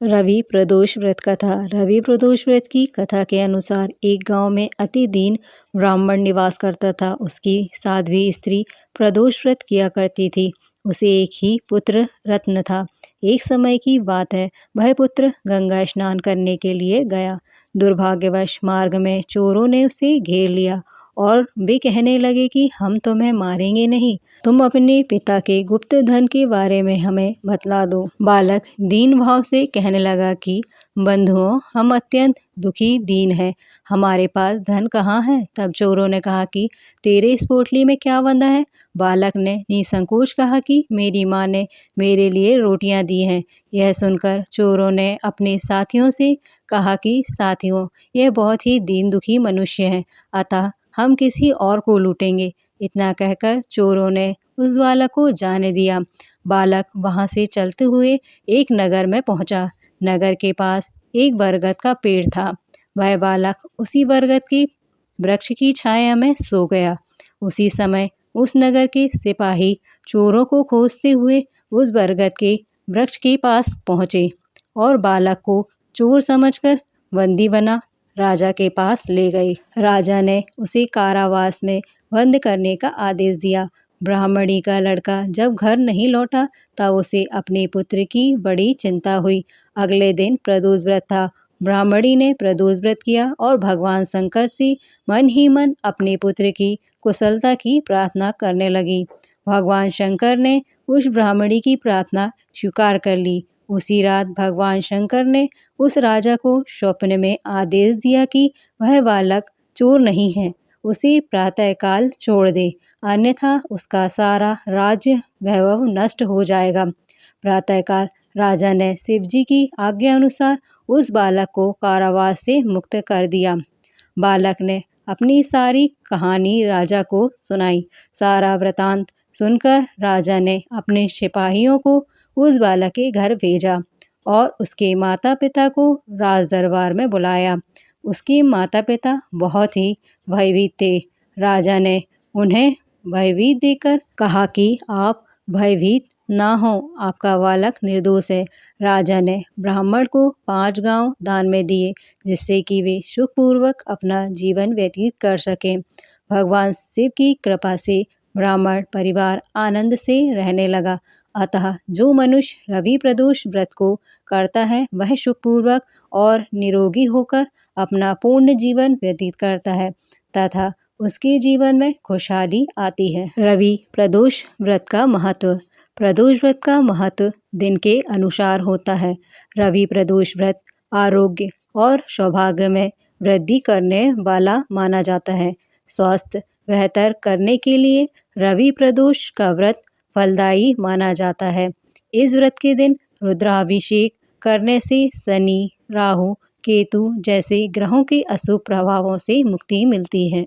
रवि प्रदोष व्रत कथा। रवि प्रदोष व्रत की कथा के अनुसार एक गांव में अति दीन ब्राह्मण निवास करता था। उसकी साध्वी स्त्री प्रदोष व्रत किया करती थी। उसे एक ही पुत्र रत्न था। एक समय की बात है, वह पुत्र गंगा स्नान करने के लिए गया। दुर्भाग्यवश मार्ग में चोरों ने उसे घेर लिया और वे कहने लगे कि हम तुम्हें मारेंगे नहीं, तुम अपने पिता के गुप्त धन के बारे में हमें बतला दो। बालक दीन भाव से कहने लगा कि बंधुओं, हम अत्यंत दुखी दीन हैं, हमारे पास धन कहाँ है। तब चोरों ने कहा कि तेरे इस पोटली में क्या बंधा है। बालक ने निसंकोच कहा कि मेरी माँ ने मेरे लिए रोटियां दी हैं। यह सुनकर चोरों ने अपने साथियों से कहा कि साथियों, यह बहुत ही दीन दुखी मनुष्य है, अतः हम किसी और को लूटेंगे। इतना कहकर चोरों ने उस बालक को जाने दिया। बालक वहां से चलते हुए एक नगर में पहुंचा। नगर के पास एक बरगद का पेड़ था। वह बालक उसी बरगद के वृक्ष की छाया में सो गया। उसी समय उस नगर के सिपाही चोरों को खोजते हुए उस बरगद के वृक्ष के पास पहुंचे और बालक को चोर समझकर बंदी बना राजा के पास ले गए। राजा ने उसे कारावास में बंद करने का आदेश दिया। ब्राह्मणी का लड़का जब घर नहीं लौटा तब उसे अपने पुत्र की बड़ी चिंता हुई। अगले दिन प्रदोष व्रत था। ब्राह्मणी ने प्रदोष व्रत किया और भगवान शंकर से मन ही मन अपने पुत्र की कुशलता की प्रार्थना करने लगी। भगवान शंकर ने उस ब्राह्मणी की प्रार्थना स्वीकार कर ली। उसी रात भगवान शंकर ने उस राजा को स्वप्न में आदेश दिया कि वह बालक चोर नहीं है, उसे प्रातःकाल छोड़ दे, अन्यथा उसका सारा राज्य वैभव नष्ट हो जाएगा। प्रातःकाल राजा ने शिवजी की आज्ञा अनुसार उस बालक को कारावास से मुक्त कर दिया। बालक ने अपनी सारी कहानी राजा को सुनाई। सारा वृतांत सुनकर राजा ने अपने सिपाहियों को उस बालक के घर भेजा और उसके माता पिता को राज दरबार में बुलाया। उसके माता पिता बहुत ही भयभीत थे। राजा ने उन्हें भयभीत देकर कहा कि आप भयभीत ना हो, आपका बालक निर्दोष है। राजा ने ब्राह्मण को 5 गांव दान में दिए, जिससे कि वे सुखपूर्वक अपना जीवन व्यतीत कर सकें। भगवान शिव की कृपा से ब्राह्मण परिवार आनंद से रहने लगा। अतः जो मनुष्य रवि प्रदोष व्रत को करता है वह सुखपूर्वक और निरोगी होकर अपना पूर्ण जीवन व्यतीत करता है तथा उसके जीवन में खुशहाली आती है। रवि प्रदोष व्रत का महत्व। प्रदोष व्रत का महत्व दिन के अनुसार होता है। रवि प्रदोष व्रत आरोग्य और सौभाग्य में वृद्धि करने वाला माना जाता है। स्वास्थ्य बेहतर करने के लिए रवि प्रदोष का व्रत फलदायी माना जाता है। इस व्रत के दिन रुद्राभिषेक करने से शनि, राहु, केतु जैसे ग्रहों के अशुभ प्रभावों से मुक्ति मिलती है।